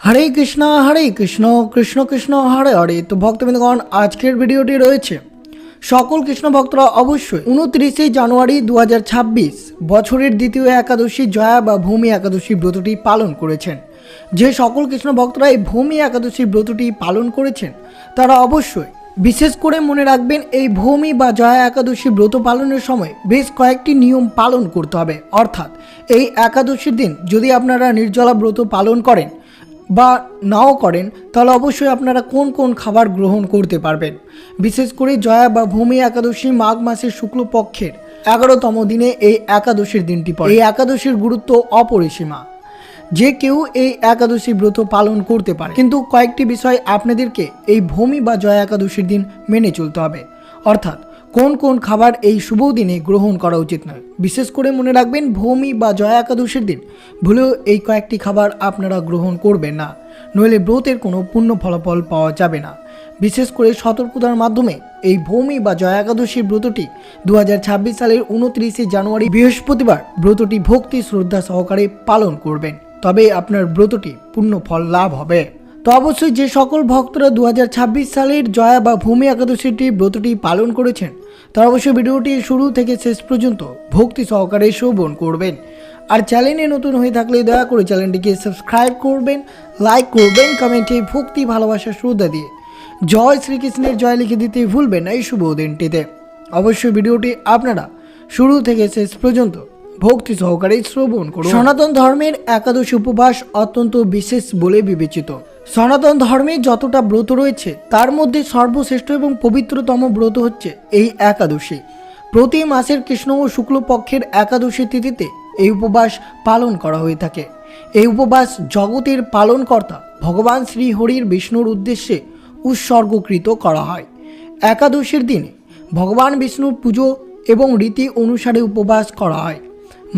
হরে কৃষ্ণ কৃষ্ণ কৃষ্ণ হরে হরে। তো ভক্তবৃন্দগণ, আজকের ভিডিওটি রয়েছে সকল কৃষ্ণ ভক্তরা অবশ্যই 29শে জানুয়ারি 2026 বছরের দ্বিতীয় একাদশী জয়া বা ভূমি একাদশী ব্রতটি পালন করেছেন। যে সকল কৃষ্ণ ভক্তরা এই ভূমি একাদশী ব্রতটি পালন করেছেন তারা অবশ্যই বিশেষ করে মনে রাখবেন, এই ভূমি বা জয়া একাদশী ব্রত পালনের সময় বেশ কয়েকটি নিয়ম পালন করতে হবে। অর্থাৎ এই একাদশীর দিন যদি আপনারা নির্জলা ব্রত পালন করেন বা নাও করেন তাহলে অবশ্যই আপনারা কোন কোন খাবার গ্রহণ করতে পারবেন। বিশেষ করে জয়া বা ভূমি একাদশী মাঘ মাসের শুক্লপক্ষের 11তম দিনে এই একাদশীর দিনটি পড়ে। এই একাদশীর গুরুত্ব অপরিসীমা, যে কেউ এই একাদশী ব্রত পালন করতে পারে, কিন্তু কয়েকটি বিষয় আপনাদেরকে এই ভূমি বা জয়া একাদশীর দিন মেনে চলতে হবে। অর্থাৎ কোন কোন খাবার এই শুভ দিনে গ্রহণ করা উচিত নয়। বিশেষ করে মনে রাখবেন, ভূমি বা জয়া একাদশীর দিন ভুলেও এই কয়েকটি খাবার আপনারা গ্রহণ করবেন না, নইলে ব্রতের কোনো পূর্ণ ফলাফল পাওয়া যাবে না। বিশেষ করে সতর্কতার মাধ্যমে এই ভূমি বা জয়া একাদশীর ব্রতটি 2026 সালের 29শে জানুয়ারি বৃহস্পতিবার ব্রতটি ভক্তি শ্রদ্ধা সহকারে পালন করবেন, তবে আপনার ব্রতটি পূর্ণ ফল লাভ হবে। তো অবশ্যই যে সকল ভক্তরা 2026 সালের জয়া বা ভূমি একাদশীটি ব্রতটি পালন করেছেন তারা অবশ্যই ভিডিওটি শুরু থেকে শেষ পর্যন্ত ভক্তি সহকারে শ্রবণ করবেন। আর চ্যানেলে নতুন হয়ে থাকলে দয়া করে চ্যানেলটিকে সাবস্ক্রাইব করবেন, লাইক করবেন, কমেন্টে ভক্তি ভালোবাসা শ্রদ্ধা দিয়ে জয় শ্রীকৃষ্ণের জয় লিখে দিতে ভুলবেন না এই শুভ দিনটিতে। অবশ্যই ভিডিওটি আপনারা শুরু থেকে শেষ পর্যন্ত ভক্তি সহকারে শ্রবণ করুন। সনাতন ধর্মের একাদশী উপবাস অত্যন্ত বিশেষ বলে বিবেচিত। সনাতন ধর্মে যতটা ব্রত রয়েছে তার মধ্যে সর্বশ্রেষ্ঠ এবং পবিত্রতম ব্রত হচ্ছে এই একাদশী। প্রতি মাসের কৃষ্ণ ও শুক্লপক্ষের একাদশী তিথিতে এই উপবাস পালন করা হয়ে থাকে। এই উপবাস জগতের পালনকর্তা ভগবান শ্রীহরির বিষ্ণুর উদ্দেশ্যে উৎসর্গকৃত করা হয়। একাদশীর দিনে ভগবান বিষ্ণুর পুজো এবং রীতি অনুসারে উপবাস করা হয়।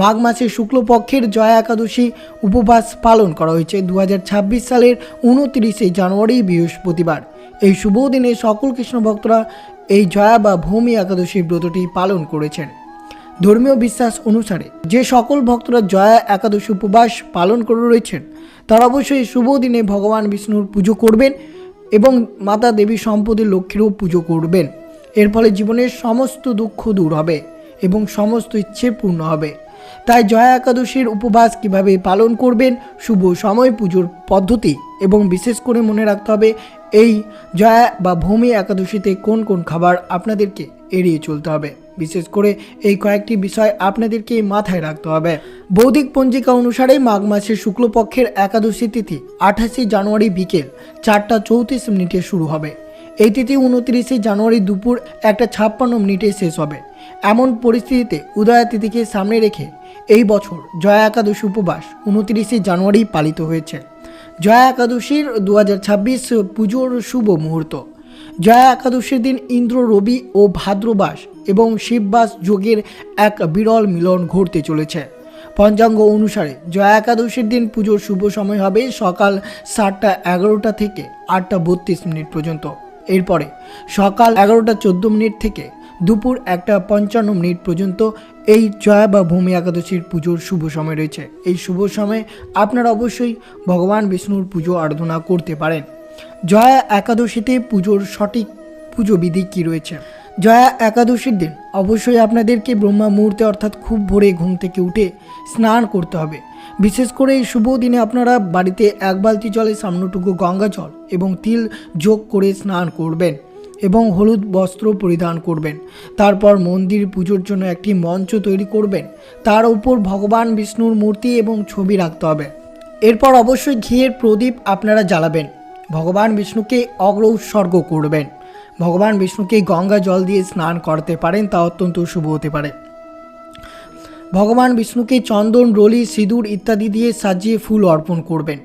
মাঘ মাসের শুক্লপক্ষের জয়া একাদশী উপবাস পালন করা হয়েছে 2026 সালের 29শে জানুয়ারি বৃহস্পতিবার। এই শুভ দিনে সকল কৃষ্ণ ভক্তরা এই জয়া বা ভূমি একাদশী ব্রতটি পালন করেছেন। ধর্মীয় বিশ্বাস অনুসারে যে সকল ভক্তরা জয়া একাদশী উপবাস পালন করে রয়েছেন তারা অবশ্যই শুভ দিনে ভগবান বিষ্ণুর পুজো করবেন এবং মাতা দেবী সম্পদের লক্ষ্মীরও পুজো করবেন। এর ফলে জীবনের সমস্ত দুঃখ দূর হবে এবং সমস্ত ইচ্ছে পূর্ণ হবে। তাই জয়া একাদশীর উপবাস কিভাবে পালন করবেন, শুভ সময়, পুজোর পদ্ধতি এবং বিশেষ করে মনে রাখতে হবে এই জয়া বা ভূমি একাদশীতে কোন কোন খাবার আপনাদেরকে এড়িয়ে চলতে হবে। বিশেষ করে এই কয়েকটি বিষয় আপনাদেরকে মাথায় রাখতে হবে। বৈদিক পঞ্জিকা অনুসারে মাঘ মাসের শুক্লপক্ষের একাদশী তিথি 28শে জানুয়ারি বিকেল 4:34 শুরু হবে। এই তিথি 29শে জানুয়ারি দুপুর 1:56 শেষ হবে। এমন পরিস্থিতিতে উদয়া তিথিকে সামনে রেখে এই বছর জয়া একাদশী উপবাস 29শে জানুয়ারি পালিত হয়েছে। জয়া একাদশীর 2026 পুজোর শুভ মুহূর্ত। জয়া একাদশীর দিন ইন্দ্র, রবি ও ভাদ্রবাস এবং শিববাস যোগের এক বিরল মিলন ঘটতে চলেছে। পঞ্চাঙ্গ অনুসারে জয়া একাদশীর দিন পুজোর শুভ সময় হবে সকাল 7:11 থেকে 8:32 পর্যন্ত। এরপরে সকাল 11:14 থেকে দুপুর 1:55 পর্যন্ত এই জয়া বা ভূমি একাদশীর পুজোর শুভ সময় রয়েছে। এই শুভ সময়ে আপনারা অবশ্যই ভগবান বিষ্ণুর পুজো আরাধনা করতে পারেন। জয়া একাদশীতে পুজোর সঠিক পুজো বিধি কী রয়েছে? জয়া একাদশীর দিন অবশ্যই আপনাদেরকে ব্রহ্মা মুহূর্তে অর্থাৎ খুব ভোরে ঘুম থেকে উঠে স্নান করতে হবে। বিশেষ করে এই শুভ দিনে আপনারা বাড়িতে 1 বালতি জলে সামান্যটুকু গঙ্গা জল এবং তিল যোগ করে স্নান করবেন এবং হলুদ বস্ত্র পরিধান করবেন। তারপর মন্দির পুজোর জন্য একটি মঞ্চ তৈরি করবেন, তার উপর ভগবান বিষ্ণুর মূর্তি এবং ছবি রাখতে হবে। এরপর অবশ্যই ঘিয়ের প্রদীপ আপনারা জ্বালাবেন, ভগবান বিষ্ণুকে অগ্র উৎসর্গ করবেন। ভগবান বিষ্ণুকে গঙ্গা জল দিয়ে স্নান করতে পারেন, তা অত্যন্ত শুভ হতে পারে। ভগবান বিষ্ণুকে চন্দন, রলি, সিঁদুর ইত্যাদি দিয়ে সাজিয়ে ফুল অর্পণ করবেন।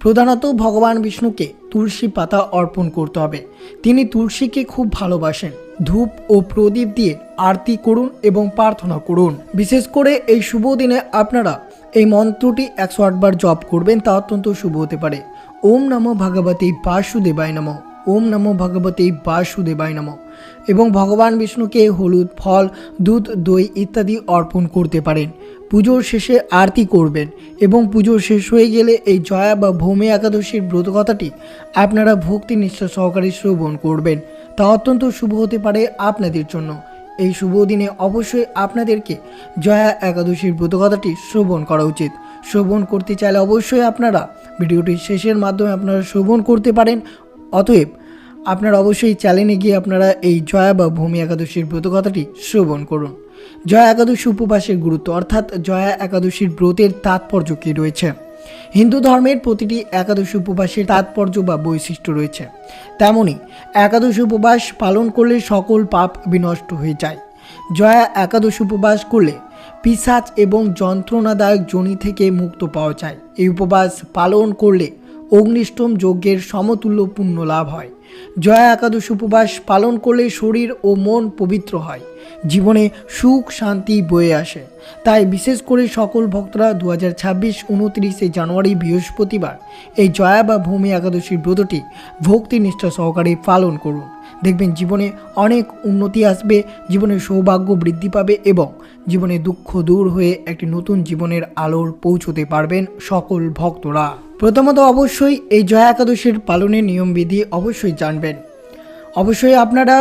প্রধানত ভগবান বিষ্ণুকে তুলসী পাতা অর্পণ করতে হবে, তিনি তুলসীকে খুব ভালোবাসেন। ধূপ ও প্রদীপ দিয়ে আরতি করুন এবং প্রার্থনা করুন। বিশেষ করে এই শুভ দিনে আপনারা এই মন্ত্রটি 108 বার জপ করবেন, তা অত্যন্ত শুভ হতে পারে। ওম নমো ভগবতে বাসুদেবায় নমঃ, ওম নমো ভগবতে বাসুদেবায় নমঃ। এবং ভগবান বিষ্ণুকে হলুদ, ফল, দুধ, দই ইত্যাদি অর্পণ করতে পারেন। পুজোর শেষে আরতি করবেন এবং পুজো শেষ হয়ে গেলে এই জয়া বা ভৌমি একাদশীর ব্রত কথাটি আপনারা ভক্তি নিষ্ঠা সহকারে শ্রবণ করবেন। তা অত্যন্ত শুভ হতে পারে আপনাদের জন্য। এই শুভ দিনে অবশ্যই আপনাদেরকে জয়া একাদশীর ব্রত কথাটি শ্রবণ করা উচিত। শ্রবণ করতে চাইলে অবশ্যই আপনারা ভিডিওটির শেষের মাধ্যমে আপনারা শ্রবণ করতে পারেন। অতএব আপনারা অবশ্যই চ্যানেলে গিয়ে আপনারা এই জয়া বা ভৌমি একাদশীর ব্রত কথাটি শ্রবণ করুন। জয়া একাদশী উপবাসের গুরুত্ব অর্থাৎ জয়া একাদশীর ব্রতের তাৎপর্য কী রয়েছে। হিন্দু ধর্মের প্রতিটি একাদশী উপবাসের তাৎপর্য বা বৈশিষ্ট্য রয়েছে। তেমনি একাদশী উপবাস পালন করলে সকল পাপ বিনষ্ট হয়ে যায়। জয়া একাদশী উপবাস করলে পিশাচ এবং যন্ত্রণাদায়ক যোনি থেকে মুক্ত পাওয়া যায়। এই উপবাস পালন করলে অগ্নিষ্টম যজ্ঞের সমতুল্য পুণ্য লাভ হয়। জয়া একাদশী উপবাস পালন করলে শরীর ও মন পবিত্র হয়, জীবনে সুখ শান্তি বয়ে আসে। তাই বিশেষ করে সকল ভক্তরা 2026 29 জানুয়ারি বৃহস্পতিবার এই জয়া বা ভৌমি একাদশীর ব্রতটি ভক্তি নিষ্ঠা সহকারে পালন করুন। দেখবেন জীবনে অনেক উন্নতি আসবে, জীবনে সৌভাগ্য বৃদ্ধি পাবে এবং জীবনে দুঃখ দূর হয়ে একটি নতুন জীবনের আলোর পৌঁছতে পারবেন সকল ভক্তরা। প্রথমত অবশ্যই এই জয়া একাদশীর পালনের নিয়মবিধি অবশ্যই জানবেন। অবশ্যই আপনারা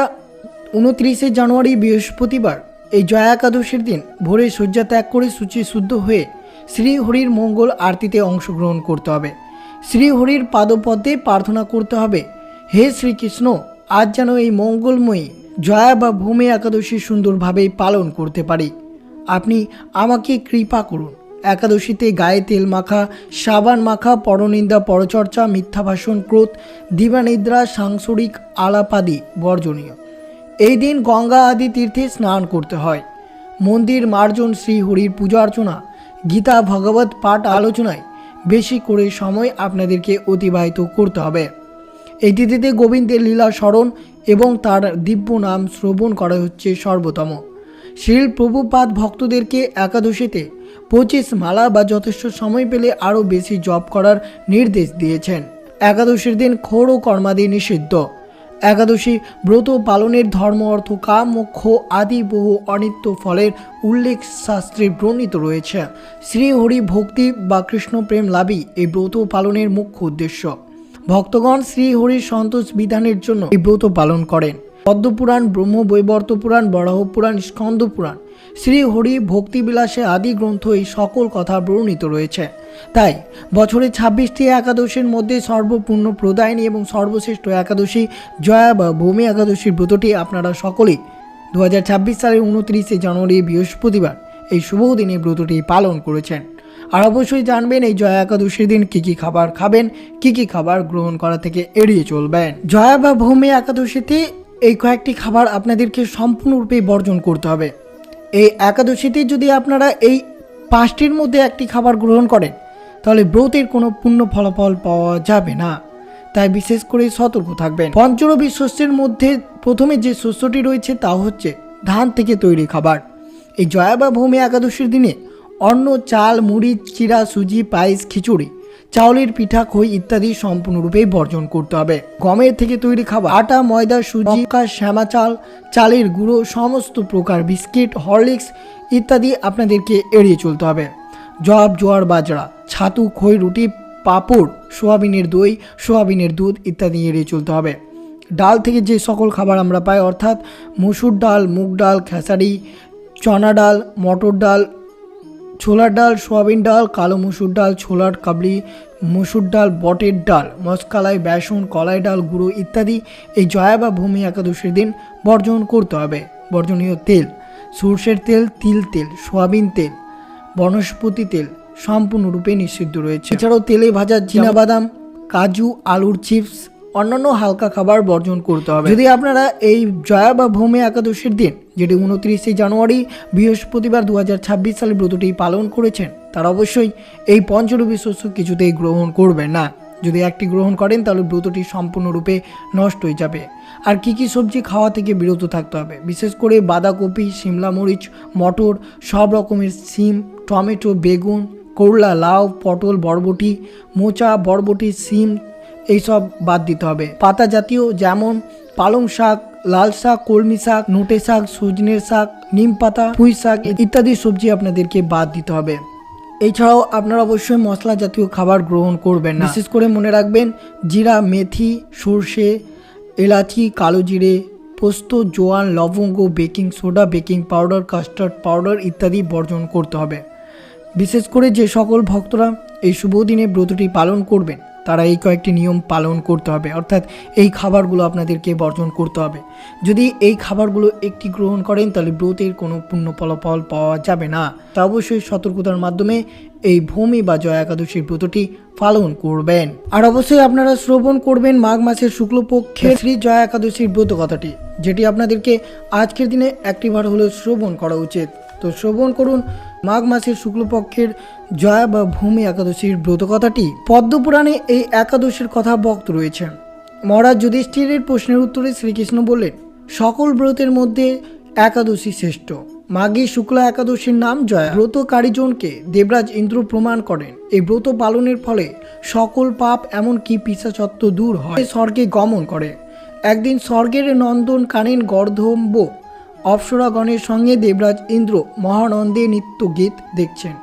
29 জানুয়ারি বৃহস্পতিবার এই জয়া একাদশীর দিন ভোরে শয্যা ত্যাগ করে শুচি শুদ্ধ হয়ে শ্রীহরির মঙ্গল আরতিতে অংশগ্রহণ করতে হবে। শ্রীহরির পাদপদ্মে প্রার্থনা করতে হবে, হে শ্রীকৃষ্ণ, আজ যেন এই মঙ্গলময়ী জয়া বা ভৌমি একাদশী সুন্দরভাবে পালন করতে পারি। আপনি আমাকে কৃপা করুন। একাদশীতে গায়ে তেল মাখা, সাবান মাখা, পরনিন্দা, পরচর্চা, মিথ্যা ভাষণ, ক্রোধ, দিবানিদ্রা, সাংসারিক আলাপাদি বর্জনীয়। এই দিন গঙ্গা আদি তীর্থে স্নান করতে হয়। মন্দির মার্জন, শ্রীহরির পূজা অর্চনা, গীতা ভগবত পাঠ আলোচনায় বেশি করে সময় আপনাদেরকে অতিবাহিত করতে হবে। এই তিথিতে গোবিন্দের লীলা স্মরণ এবং তার দিব্য নাম শ্রবণ করা হচ্ছে সর্বোত্তম। শ্রীল প্রভুপাদ ভক্তদেরকে একাদশীতে 25 মালা বা যথেষ্ট সময় পেলে আরও বেশি জপ করার নির্দেশ দিয়েছেন। একাদশীর দিন ক্ষৌর কর্মাদি নিষিদ্ধ। একাদশী ব্রত পালনের ধর্ম, অর্থ, কাম, মোক্ষ আদি বহু অনিত্য ফলের উল্লেখ শাস্ত্রে বর্ণিত রয়েছে। শ্রীহরি ভক্তি বা কৃষ্ণ প্রেম লাভই এই ব্রত পালনের মুখ্য উদ্দেশ্য। ভক্তগণ শ্রীহরির সন্তোষ বিধানের জন্য এই ব্রত পালন করেন। পদ্মপুরাণ, ব্রহ্মবৈবর্ত পুরাণ, বরাহ পুরাণ, স্কন্দ পুরাণ, শ্রীহরি ভক্তিবিলাসে আদি গ্রন্থ এই সকল কথা বর্ণিত রয়েছে। তাই বছরে 26টি একাদশীর মধ্যে সর্বপূর্ণ প্রদায়নী এবং সর্বশ্রেষ্ঠ একাদশী জয়া বা ভৌমি একাদশীর ব্রতটি আপনারা সকলেই 2026 সালের 29 জানুয়ারি বৃহস্পতিবার এই শুভ দিনে ব্রতটি পালন করেছেন। আর অবশ্যই জানবেন এই জয়া একাদশীর দিন কী কী খাবার খাবেন, কী কী খাবার গ্রহণ করা থেকে এড়িয়ে চলবেন। জয়া বা ভৌমি একাদশীতে এই কয়েকটি খাবার আপনাদেরকে সম্পূর্ণরূপে বর্জন করতে হবে। এই একাদশীতে যদি আপনারা এই 5টির মধ্যে একটি খাবার গ্রহণ করেন তাহলে ব্রতের কোনো পূর্ণ ফলাফল পাওয়া যাবে না। তাই বিশেষ করে সতর্ক থাকবেন। পঞ্চরবি শস্যের মধ্যে প্রথমে যে শস্যটি রয়েছে তা হচ্ছে ধান থেকে তৈরি খাবার। এই জয়া বা ভৌমি একাদশীর দিনে অন্ন, চাল, মুড়ি, চিরা, সুজি, পায়েস, খিচুড়ি, চাউলের পিঠা, খই ইত্যাদি সম্পূর্ণরূপে বর্জন করতে হবে। গমের থেকে তৈরি খাবার, আটা, ময়দা, সুজি, মক্কা, শ্যামা চাল, চালের গুঁড়ো, সমস্ত প্রকার বিস্কিট, হরলিক্স ইত্যাদি আপনাদেরকে এড়িয়ে চলতে হবে। জব, জোয়ার, বাজরা, ছাতু, খই, রুটি, পাঁপড়, সোয়াবিনের দই, সোয়াবিনের দুধ ইত্যাদি এড়িয়ে চলতে হবে। ডাল থেকে যে সকল খাবার আমরা পাই অর্থাৎ মসুর ডাল, মুগ ডাল, খেসারি, চনা ডাল, মটর ডাল, ছোলার ডাল, সোয়াবিন ডাল, কালো মসুর ডাল, ছোলার কাবলি, মসুর ডাল, বটের ডাল, মশকালাই, বেসন, কলাই ডাল, গুঁড়ো ইত্যাদি এই জয়া বা ভৌমি একাদশীর দিন বর্জন করতে হবে। বর্জনীয় তেল, সরষের তেল, তিল তেল, সোয়াবিন তেল, বনস্পতি তেল সম্পূর্ণরূপে নিষিদ্ধ রয়েছে। এছাড়াও তেলে ভাজা চীনাবাদাম, কাজু, আলুর চিপস, অন্যান্য হালকা খাবার বর্জন করতে হবে। যদি আপনারা এই জয়া বা ভৌমি একাদশীর দিন, যেটি 29 জানুয়ারি বৃহস্পতিবার 2026 সালে ব্রতটি পালন করেছেন, তারা অবশ্যই এই পঞ্চরবি শস্য কিছুতেই গ্রহণ করবেন না। যদি একটি গ্রহণ করেন তাহলে ব্রতটি সম্পূর্ণরূপে নষ্ট হয়ে যাবে। আর কি কি সবজি খাওয়া থেকে বিরত থাকতে হবে, বিশেষ করে বাঁধাকপি, শিমলা মরিচ, মটর, সব রকমের সিম, টমেটো, বেগুন, করলা, লাউ, পটল, বরবটি, মোচা, বরবটি, সিম এইসব বাদ দিতে হবে। পাতা জাতীয় যেমন পালং শাক, লাল শাক, কলমি শাক, নোটে শাক, সজনের শাক, নিম পাতা, পুঁই শাক ইত্যাদি সবজি আপনাদেরকে বাদ দিতে হবে। এছাড়াও আপনারা অবশ্যই মশলা জাতীয় খাবার গ্রহণ করবেন না। বিশেষ করে মনে রাখবেন জিরা, মেথি, সর্ষে, এলাচি, কালো জিরে, পোস্ত, জোয়ান, লবঙ্গ, baking soda, baking powder, custard powder ইত্যাদি বর্জন করতে হবে। বিশেষ করে যে সকল ভক্তরা এই শুভ দিনে ব্রতটি পালন করবেন তারা এই কয়েকটি নিয়ম পালন করতে হবে, অর্থাৎ এই খাবারগুলো আপনাদেরকে বর্জন করতে হবে। যদি এই খাবারগুলো একটি গ্রহণ করেন তাহলে ব্রতের কোনো পূর্ণ ফলাফল পাওয়া যাবে না। তা অবশ্যই সতর্কতার মাধ্যমে এই ভূমি বা জয়া একাদশীর ব্রতটি পালন করবেন। আর অবশ্যই আপনারা শ্রবণ করবেন মাঘ মাসের শুক্লপক্ষের শ্রী জয়া একাদশীর ব্রত কথাটি, যেটি আপনাদেরকে আজকের দিনে একটিবার হলেও শ্রবণ করা উচিত। তো শ্রবণ করুন মাঘ মাসের শুক্লপক্ষের জয়া বা ভূমি একাদশীর ব্রত কথাটি। পদ্মপুরাণে এই একাদশীর কথা বক্ত রয়েছে। মহারাজ যুধিষ্ঠিরের প্রশ্নের উত্তরে শ্রীকৃষ্ণ বললেন, সকল ব্রতের মধ্যে একাদশী শ্রেষ্ঠ। মাঘী শুক্লা একাদশীর নাম জয়া। ব্রতকারীজনকে দেবরাজ ইন্দ্র প্রমাণ করেন এই ব্রত পালনের ফলে সকল পাপ এমনকি পিশাচত্ব দূর হয়, স্বর্গে গমন করে। একদিন স্বর্গের নন্দন কানন গর্ধম্ব অপ্সরাগণের সঙ্গে দেবরাজ ইন্দ্র মহানন্দে নিত্য গীত দেখছেন।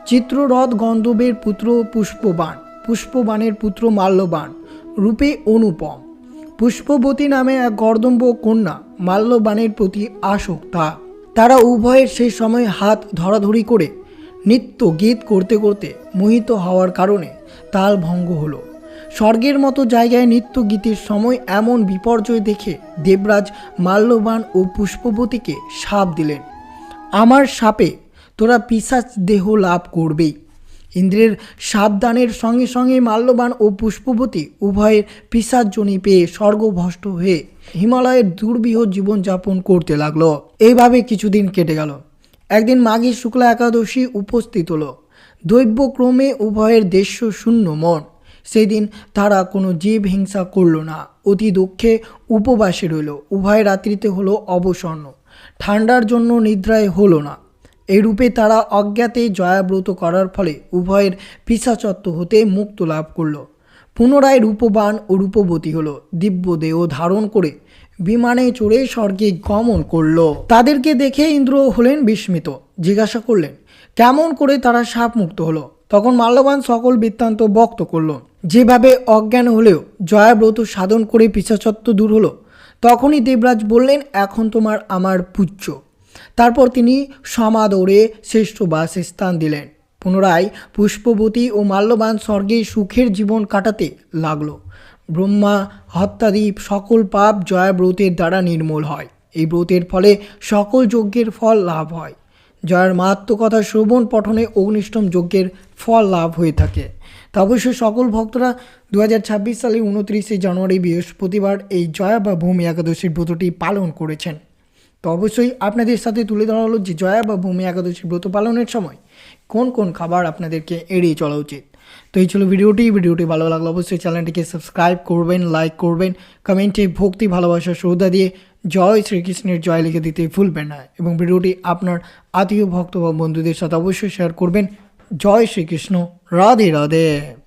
চিত্ররথ গন্ধর্বের পুত্র পুষ্পবাণ, পুষ্পবাণের পুত্র মাল্যবান রূপে অনুপম, পুষ্পবতী নামে এক গর্দম্ব কন্যা মাল্যবানের প্রতি আসক্তা। তারা উভয়ের সেই সময় হাত ধরাধরি করে নিত্য গীত করতে করতে মোহিত হওয়ার কারণে তাল ভঙ্গ হলো। স্বর্গের মতো জায়গায় নিত্য গীতের সময় এমন বিপর্যয় দেখে দেবরাজ মাল্যবান ও পুষ্পবতীকে শাপ দিলেন, আমার শাপে তোরা পিশাচ দেহ লাভ করবেই। ইন্দ্রের সাবধানের সঙ্গে সঙ্গে মাল্যবান ও পুষ্পবতী উভয়ের পিশাচজনি পেয়ে স্বর্গভ্রষ্ট হয়ে হিমালয়ের দুর্বিহ জীবনযাপন করতে লাগলো। এইভাবে কিছুদিন কেটে গেল। একদিন মাঘী শুক্লা একাদশী উপস্থিত হলো। দৈব্যক্রমে উভয়ের দেশ্য শূন্য মন। সেই দিন তারা কোনো জীব হিংসা করল না, অতি দুঃখে উপবাসে রইল। উভয় রাত্রিতে হলো অবসন্ন, ঠান্ডার জন্য নিদ্রায় হলো না। এই রূপে তারা অজ্ঞাতে জয়াব্রত করার ফলে উভয়ের পিশাচত্ব হতে মুক্ত লাভ করল। পুনরায় রূপবান ও রূপবতী হলো, দিব্য দেহ ধারণ করে বিমানে চড়ে স্বর্গে গমন করল। তাদেরকে দেখে ইন্দ্র হলেন বিস্মিত, জিজ্ঞাসা করলেন কেমন করে তারা শাপ মুক্ত হলো। তখন মাল্যবান সকল বৃত্তান্ত বক্ত করল, যেভাবে অজ্ঞান হলেও জয়াব্রত সাধন করে পিশাচত্ব দূর হলো। তখনই দেবরাজ বললেন, এখন তোমার আমার পূজ্য। তারপর তিনি সমাদরে শ্রেষ্ঠ বাসস্থান দিলেন। পুনরায় পুষ্পবতী ও মাল্যবান স্বর্গে সুখের জীবন কাটাতে লাগলো। ব্রহ্মা হত্যাদি সকল পাপ জয়াব্রতের দ্বারা নির্মূল হয়। এই ব্রতের ফলে সকল যজ্ঞের ফল লাভ হয়। জয়ার মাহাত্ম্য কথা শ্রবণ পঠনে অগ্নিষ্টম যজ্ঞের ফল লাভ হয়ে থাকে। তা অবশ্যই সকল ভক্তরা 2026 সালে 29শে জানুয়ারি বৃহস্পতিবার এই জয়া বা ভূমি একাদশীর ব্রতটি পালন করেছেন। তো অবশ্যই আপনাদের সাথে তুলে ধরা হলো যে জয়া বা ভূমি একাদশীর ব্রত পালনের সময় কোন কোন খাবার আপনাদেরকে এড়িয়ে চলা উচিত। তো এই ছিল ভিডিওটি ভালো লাগলো অবশ্যই চ্যানেলটিকে সাবস্ক্রাইব করবেন, লাইক করবেন, কমেন্টে ভক্তি ভালোবাসা শ্রদ্ধা দিয়ে জয় শ্রীকৃষ্ণের জয় লিখে দিতে ভুলবেন না এবং ভিডিওটি আপনার আত্মীয় ভক্ত বা বন্ধুদের সাথে অবশ্যই শেয়ার করবেন। জয় শ্রীকৃষ্ণ, রাধে রাধে।